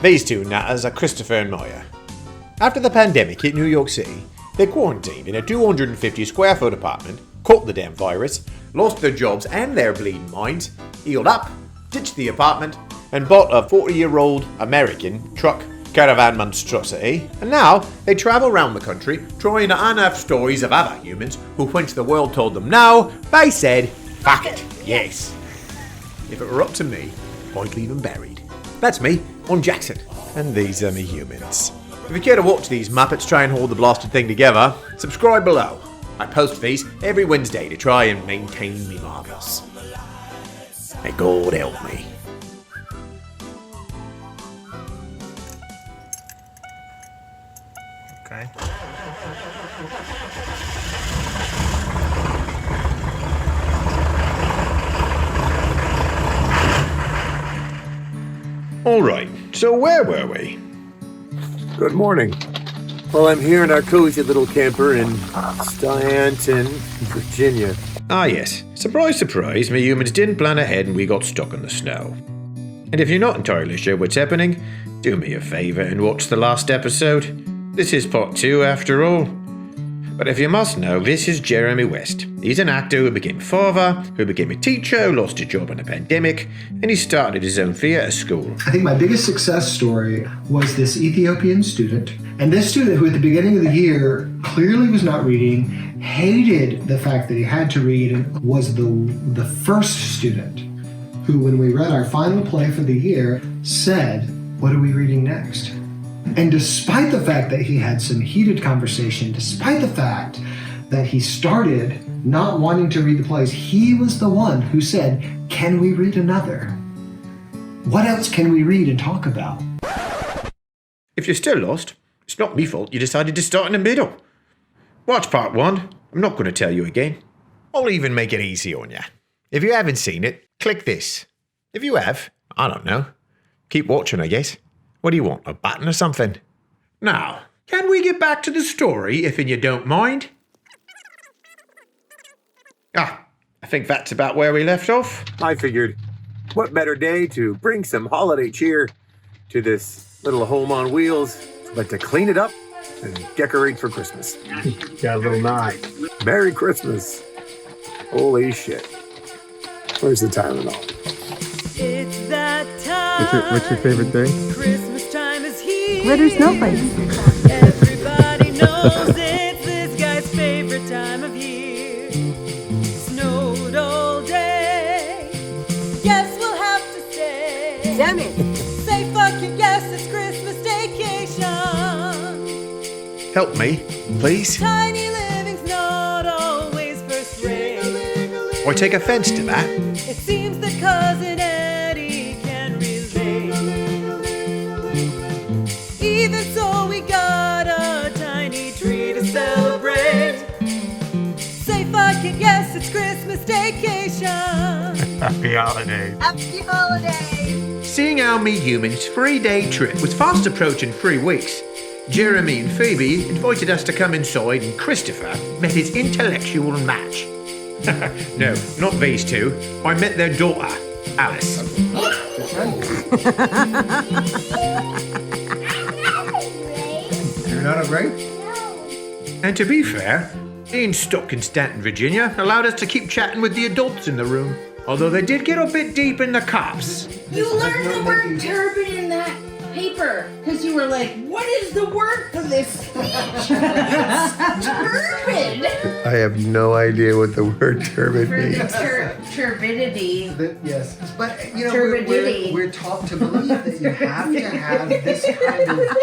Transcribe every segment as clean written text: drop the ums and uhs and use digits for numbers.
These two natters are Christopher and Maya. After the pandemic hit New York City, they quarantined in a 250 square foot apartment, caught the damn virus, lost their jobs and their bleeding minds, healed up, ditched the apartment, and bought a 40-year-old American truck caravan monstrosity, and now they travel around the country trying to unearth stories of other humans who, once the world told them no, they said, fuck it, yes. If it were up to me, I'd leave them buried. That's me, I'm Jackson, and these are me humans. If you care to watch these Muppets try and hold the blasted thing together, subscribe below. I post these every Wednesday to try and maintain me marbles. May God help me. Okay. Alright, so where were we? Good morning. Well, I'm here in our cozy little camper in Staunton, Virginia. Ah yes, surprise surprise, me humans didn't plan ahead and we got stuck in the snow. And if you're not entirely sure what's happening, do me a favour and watch the last episode. This is part 2 after all. But if you must know, this is Jeremy West. He's an actor who became a father, who became a teacher, who lost his job in a pandemic, and he started his own theatre school. I think my biggest success story was this Ethiopian student. And this student, who at the beginning of the year clearly was not reading, hated the fact that he had to read, and was the first student who, when we read our final play for the year, said, "What are we reading next?" And despite the fact that he had some heated conversation, despite the fact that he started not wanting to read the plays, he was the one who said, "Can we read another? What else can we read and talk about?" If you're still lost, it's not me fault you decided to start in the middle. Watch part 1. I'm not going to tell you again. I'll even make it easy on you. If you haven't seen it, click this. If you have, I don't know. Keep watching, I guess. What do you want, a button or something? Now, can we get back to the story, if you don't mind? I think that's about where we left off. I figured, what better day to bring some holiday cheer to this little home on wheels, but to clean it up and decorate for Christmas. Got a little knot. Merry Christmas. Holy shit. Where's the Tylenol? It's that time. What's your favorite day? Christmas time is here. Glitter snowflakes. Everybody knows it's this guy's favorite time of year. Snowed all day. Guess we'll have to stay. Damn it. Say fuck it, yes, it's Christmas vacation. Help me, please. Tiny living's not always first rate. I take offence to that. It seems that Cousin Eddie can relate. Even so, we got a tiny tree to celebrate. Say fuck it, yes, it's Christmas vacation. Happy holidays. Happy holidays. Seeing how me humans' 3-day trip was fast approaching 3 weeks, Jeremy and Phoebe invited us to come inside and Christopher met his intellectual match. No, not these two. I met their daughter, Alice. You're not a grape? And to be fair, being stuck in Staunton, Virginia allowed us to keep chatting with the adults in the room, although they did get a bit deep in the cups. You learned the word turbid in that paper because you were like, what is the word for this speech? Turbid. I have no idea what the word turbid For means. turbidity. Yes, but you know, Turbidity. we're taught to believe that you have to have this kind of...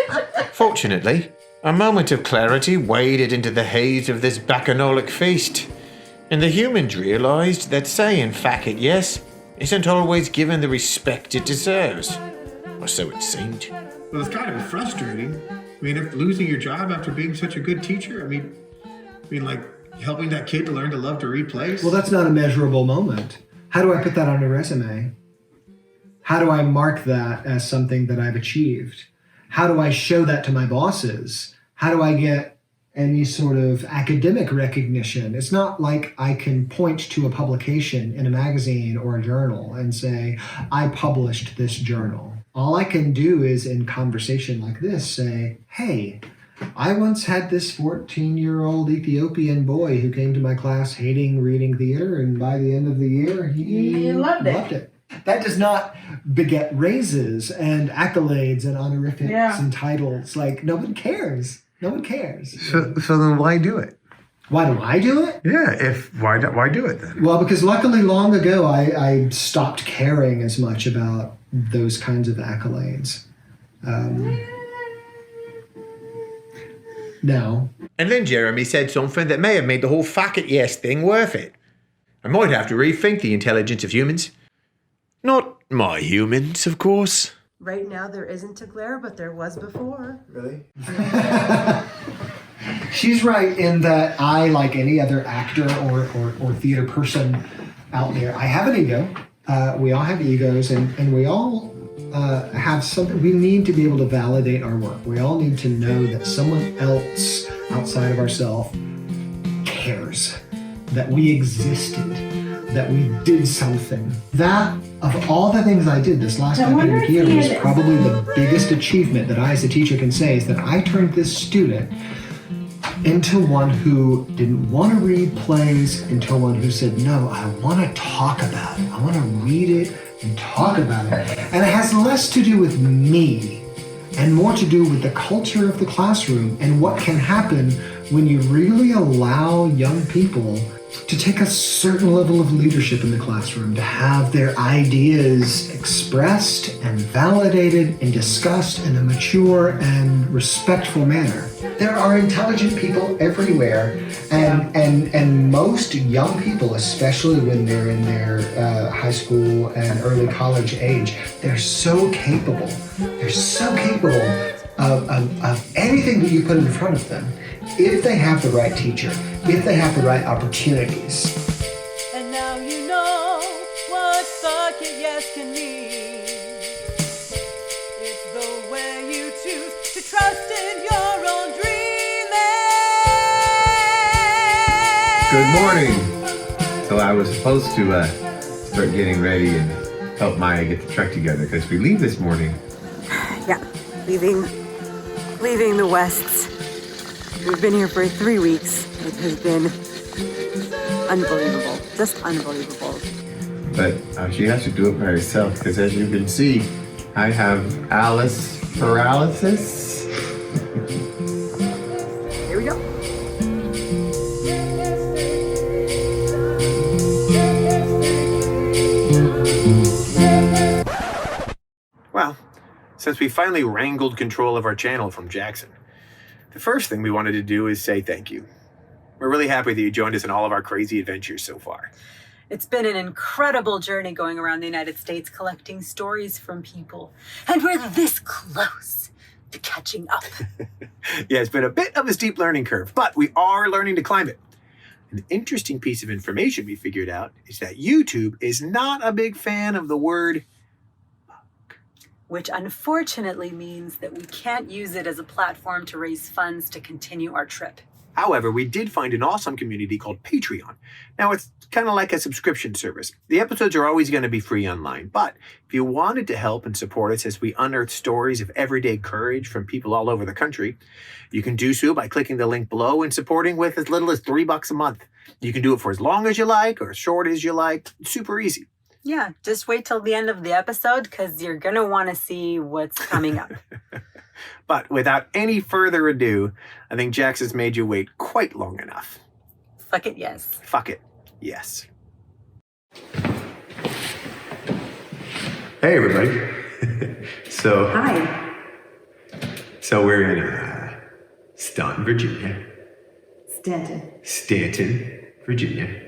Fortunately, a moment of clarity waded into the haze of this bacchanalic feast, and the humans realized that saying "fuck it, yes" isn't always given the respect it deserves. Or so it seemed. Well, it's kind of frustrating. I mean, if losing your job after being such a good teacher, I mean, like helping that kid to learn to love to read plays. Well, that's not a measurable moment. How do I put that on a resume? How do I mark that as something that I've achieved? How do I show that to my bosses? How do I get any sort of academic recognition? It's not like I can point to a publication in a magazine or a journal and say, I published this journal. All I can do is in conversation like this say, hey, I once had this 14-year-old Ethiopian boy who came to my class hating reading theater, and by the end of the year, he loved it. That does not beget raises and accolades and honorifics Yeah. and titles. Like, no one cares. No one cares. So then why do it? Why do I do it? Yeah, why do it then? Well, because luckily long ago I stopped caring as much about those kinds of accolades. Now, And then Jeremy said something that may have made the whole "fuck it, yes" thing worth it. I might have to rethink the intelligence of humans. Not my humans, of course. Right now there isn't a glare, but there was before. really? She's right in that I, like any other actor or theater person out there, I have an ego. We all have egos, and we all have something. We need to be able to validate our work. We all need to know that someone else outside of ourselves cares, that we existed, that we did something. That, of all the things I did this last academic year, was probably the biggest achievement that I as a teacher can say, is that I turned this student into one who didn't want to read plays, into one who said, no, I want to talk about it. I want to read it and talk about it. And it has less to do with me and more to do with the culture of the classroom and what can happen when you really allow young people to take a certain level of leadership in the classroom, to have their ideas expressed and validated and discussed in a mature and respectful manner. There are intelligent people everywhere, and most young people, especially when they're in their high school and early college age, they're so capable. They're so capable of anything that you put in front of them, if they have the right teacher, if they have the right opportunities. And now you know what fuck it yes can mean. It's the way you choose to trust in your own dreaming. Good morning. So I was supposed to start getting ready and help Maya get the truck together because we leave this morning. Yeah, leaving the Wests. We've been here for 3 weeks. It has been unbelievable, just unbelievable. But she has to do it by herself because as you can see, I have Alice paralysis. Here we go. Well, since we finally wrangled control of our channel from Jackson, the first thing we wanted to do is say thank you. We're really happy that you joined us in all of our crazy adventures so far. It's been an incredible journey going around the United States collecting stories from people. And we're this close to catching up. Yeah, it's been a bit of a steep learning curve, but we are learning to climb it. An interesting piece of information we figured out is that YouTube is not a big fan of the word Which unfortunately means that we can't use it as a platform to raise funds to continue our trip. However, we did find an awesome community called Patreon. Now, it's kind of like a subscription service. The episodes are always going to be free online, but if you wanted to help and support us as we unearth stories of everyday courage from people all over the country, you can do so by clicking the link below and supporting with as little as $3 a month. You can do it for as long as you like or as short as you like. It's super easy. Yeah, just wait till the end of the episode because you're going to want to see what's coming up. But without any further ado, I think Jax has made you wait quite long enough. Fuck it, yes. Fuck it, yes. Hey everybody. Hi. So we're in Staunton, Virginia. Stanton, Virginia.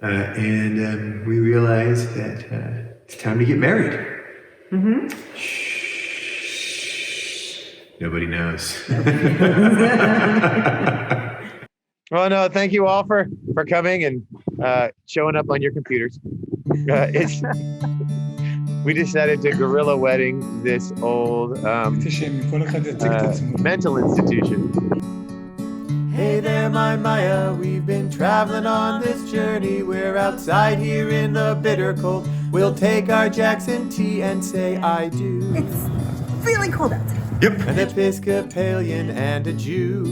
And we realized that it's time to get married. Mm-hmm. Shh. Nobody knows. Well, no, thank you all for coming and showing up on your computers. We decided to guerrilla wedding this old mental institution. Hey there, my Maya, we've been traveling on this journey. We're outside here in the bitter cold. We'll take our Jackson tea and say I do. It's really cold outside. Yep. An Episcopalian and a Jew.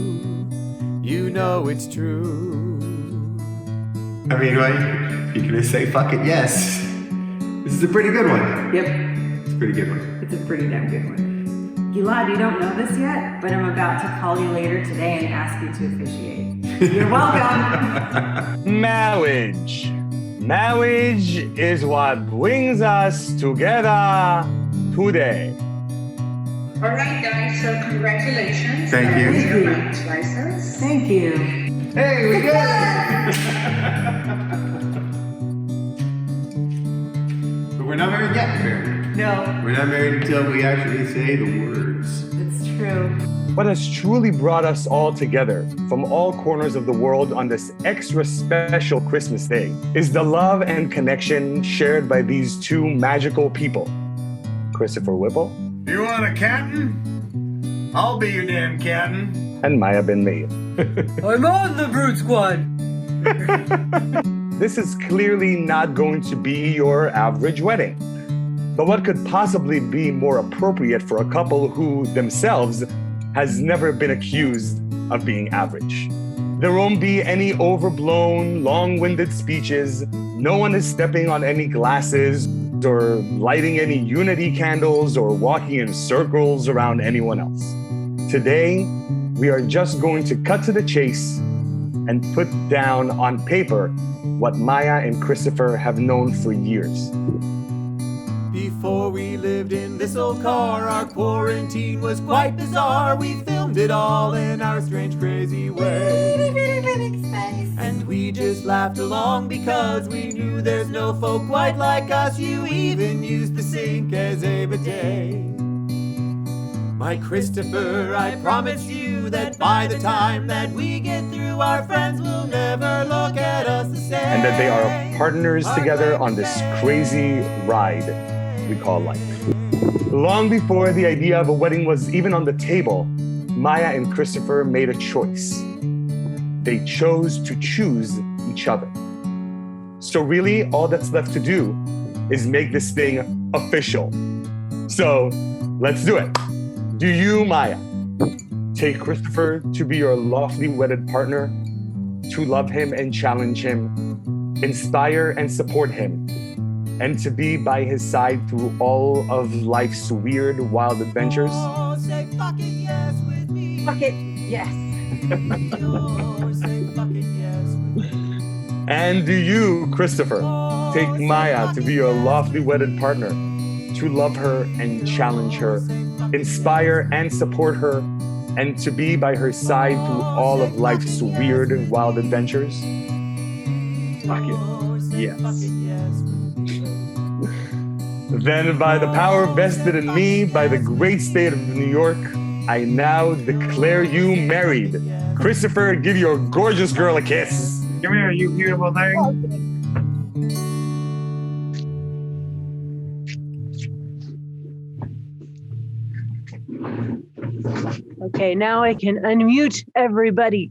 You know it's true. I mean, what? You gonna say fuck it, yes. This is a pretty good one. Yep, It's a pretty good one. it's a pretty damn good one. Gilad, you don't know this yet, but I'm about to call you later today and ask you to officiate. You're welcome. Marriage. Marriage is what brings us together today. All right, guys, so congratulations. Thank you. Here's your marriage license. Thank you. Hey, we got it! But we're not married yet, apparently. No, We're not married until we actually say the words. it's true. What has truly brought us all together from all corners of the world on this extra special Christmas day is the love and connection shared by these two magical people. Christopher Whipple You want a captain? I'll be your damn captain. and Maya Ben Meir. I'm on the Brute Squad. This is clearly not going to be your average wedding. But what could possibly be more appropriate for a couple who themselves has never been accused of being average? There won't be any overblown, long-winded speeches. No one is stepping on any glasses or lighting any unity candles or walking in circles around anyone else. Today, we are just going to cut to the chase and put down on paper what Maya and Christopher have known for years. Before we lived in this old car, our quarantine was quite bizarre. We filmed it all in our strange, crazy way. And we just laughed along because we knew there's no folk quite like us. You even used the sink as a bidet. My Christopher, I promise you that by the time that we get through, our friends will never look at us the same. And that they are partners together on this crazy ride we call life. Long before the idea of a wedding was even on the table, Maya and Christopher made a choice. They chose to choose each other. So really, all that's left to do is make this thing official. So let's do it. Do you, Maya, take Christopher to be your lawfully wedded partner, to love him and challenge him, inspire and support him, and to be by his side through all of life's weird, wild adventures? Oh, say fuck it yes with me. Fuck it, yes. Oh, say fuck it yes with me. And do you, Christopher, take Maya to be your lawfully wedded partner, to love her and challenge her, inspire and support her, and to be by her side through all of life's weird and wild adventures? Fuck it. Yes. Then by the power vested in me by the great state of New York, I now declare you married. Christopher, give your gorgeous girl a kiss. Come here, you beautiful thing. Okay, now I can unmute everybody.